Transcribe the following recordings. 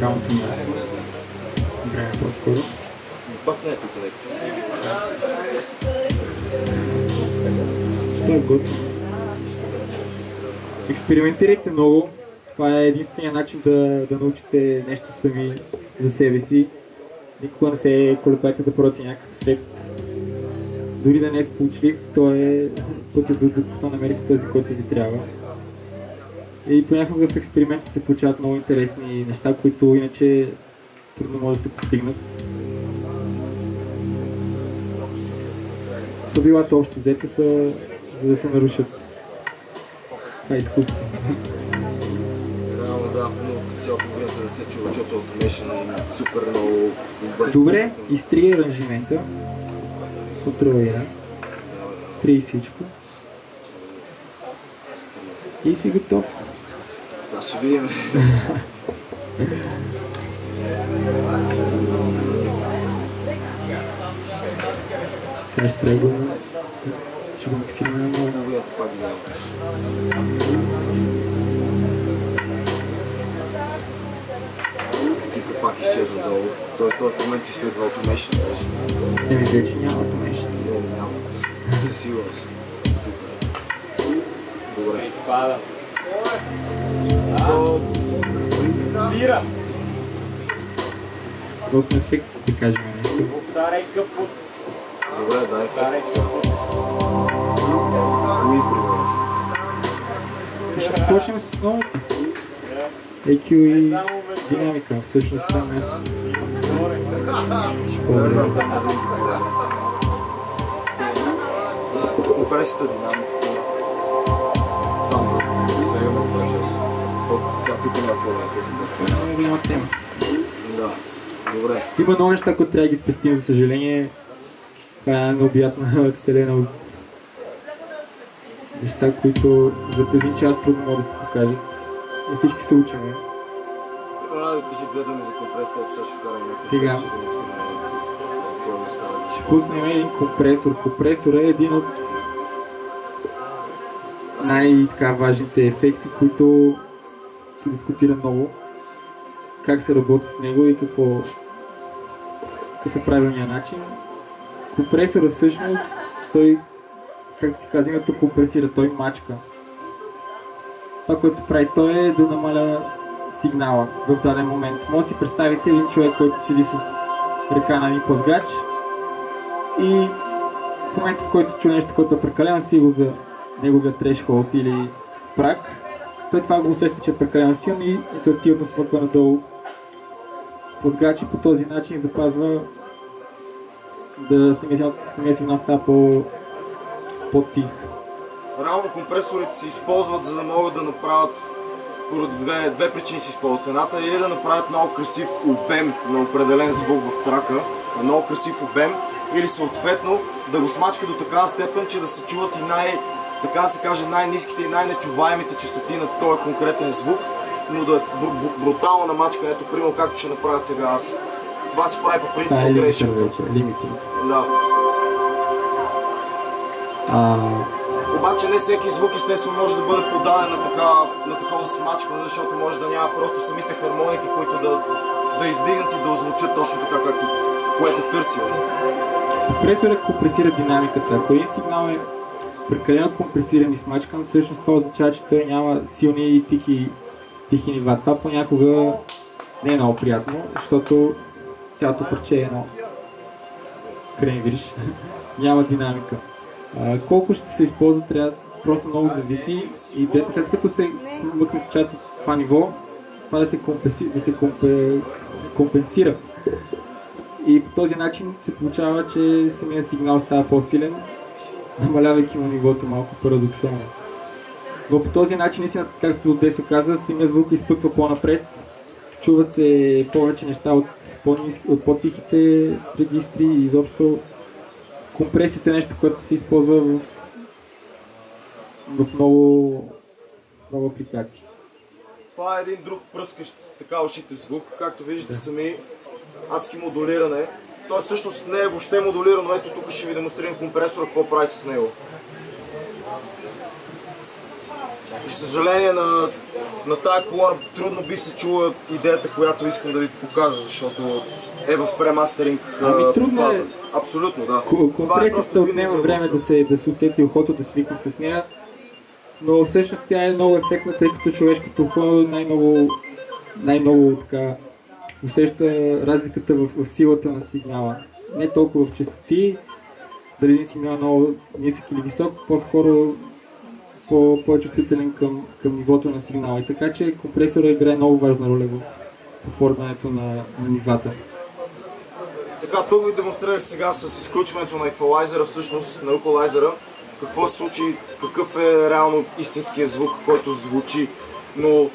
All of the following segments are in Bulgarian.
музикалното място. Време по-скоро. Пак не е тук леко. Що е готово? Експериментирайте много. Това е единствения начин да научите нещо сами за себе си. Никога не се колебайте да пробвате някакъв ефект. Дори да не е сполучлив, то е пътя докато намерите този, който ви трябва. И понякога в експерименти се получават много интересни неща, които иначе трудно може да се постигнат. Правилата общо взето са за да се нарушат. Това е изкуство. Реално да, но цялото време да се чува, защото Automation е супер много... Добре, изтрие аранжимента. Контролира. Трий всичко. И си готов. Сега ще видим. Сега ще трябва да го миксираме на много. Типа пак изчезва долу. Той в момент си следва Automation също. Еми вече няма Automation. Не, няма. Със сигурност. Добре. Спира! Доста ефект, да кажем нещо. Повтаряй къпот. Добре, дай ефект. Кои, примерно? Ще започнем с новото. EQ и динамика. Всъщност там е... Ще по-добре. Компресията, динамиката. Там, сега ме кажеш. Тя тук на фона е Това е голяма тема. Да, добре. Има много неща, които трябва да ги спестим, за съжаление. Това е една необятна вселена от неща, които за предни час трудно могат да се покажат. И всички се учим. Да кажи две думи за компресията, сега ще вкарам някакъв. Сега. Ще пуснем един компресор. Компресор е един от най-важните ефекти, които се дискутира много. Как се работи с него и какъв е правилният начин. Компресорът всъщност, той, както си казва, името компресира, той мачка. Това, което прави той е да намаля сигнала в даден момент. Може да си представите един човек, който седи с ръка на един плъзгач и в момента, в който чуе нещо, което е прекалено силно за неговия трешхолд или прак, той това го усеща, че е прекалено силно и интуитивно смъква надолу плъзгач и по този начин запазва да самия сигнал става по-тих. Реално компресорите се използват, за да могат да направят, поради две причини се използват. Едната е да направят много красив обем на определен звук в трака, много красив обем, или съответно да го смачка до такава степен, че да се чуват и така да се каже, най-ниските и най-нечуваемите честоти на този конкретен звук, но да е брутално намачкането, примерно както ще направя сега аз. Това се прави по принцип от грешен. Лимитинг. Да. Обаче не всеки звук естествено може да бъде подаден на такова смачкане, защото може да няма просто самите хармоники, които да издигнат и да озвучат точно така, което търсим. Компресорът компресира динамиката. Ако един сигнал е прекалено компресиран и смачкан, всъщност това означава, че той няма силни и тихи нива. Това понякога не е много приятно, защото цялото парче е едно кренвириш, няма динамика. Колко ще се използва, трябва просто много зависи и след като се смъкнат част от това ниво, това да се компенсира. И по този начин се получава, че самия сигнал става по-силен, намалявайки му нивото малко парадоксално. Но по този начин, наистина, както Десо каза, самия звук изпъква по-напред, чуват се повече неща от по-тихите регистри и изобщо компресията е нещо, което се използва в много апликации. Това е един друг пръскащ така ушите звук, както виждате сами, адски модулиране. Той всъщност не е въобще модулирано, ето тук ще ви демонстрирам компресора, какво прави с него. За съжаление на на тая кола трудно би се чула идеята, която искам да ви покажа, защото е в премастеринг трудно фаза. е. Абсолютно, да. Компресията отнема време да се усети ухото, да свикне с нея, но всъщност тя е много ефектна, тъй като човешкото ухо най-много така усеща разликата в силата на сигнала. Не толкова в честоти, дали един сигнал е много нисък или висок, по-скоро по-чувствителен към нивото на сигнала. И така че компресора играе много важна роля в оформянето на нивата. Така, тук ви демонстрирах сега с изключването на еквалайзера, всъщност на еквалайзера, какво се случи, какъв е реално истинския звук, който звучи. Но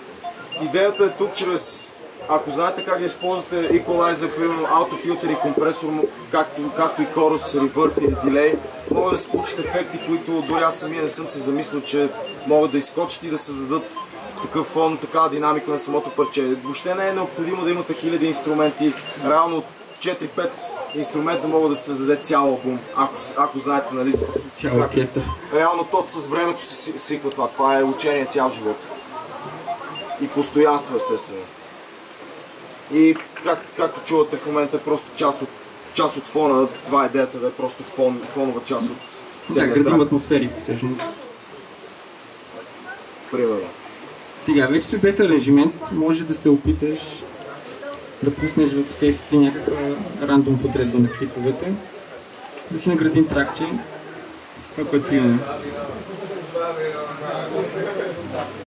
идеята е тук чрез, ако знаете как да използвате еквалайзер, примерно аутофилтър и компресор, както и корус, реверб или дилей, могат да се получат ефекти, които дори аз самия не съм се замислил, че могат да изкочат и да създадат такъв фон, такава динамика на самото парче. Въобще не е необходимо да имате хиляди инструменти, реално 4-5 инструмента могат да се създаде цял албум, ако знаете, нали? Цял оркестър. Реално то с времето се свиква това. Това е учение цял живот. И постоянство, естествено. И както чувате в момента, е просто част от фона. Това е идеята, да е просто фонова част от целия трак. Да, градим атмосфери всъщност. Примерно. Сега, вече сме без аранжимент, може да се опиташ да пуснеш в сесията някаква рандом подредба на клиповете, да си наградим тракче с това, което имаме.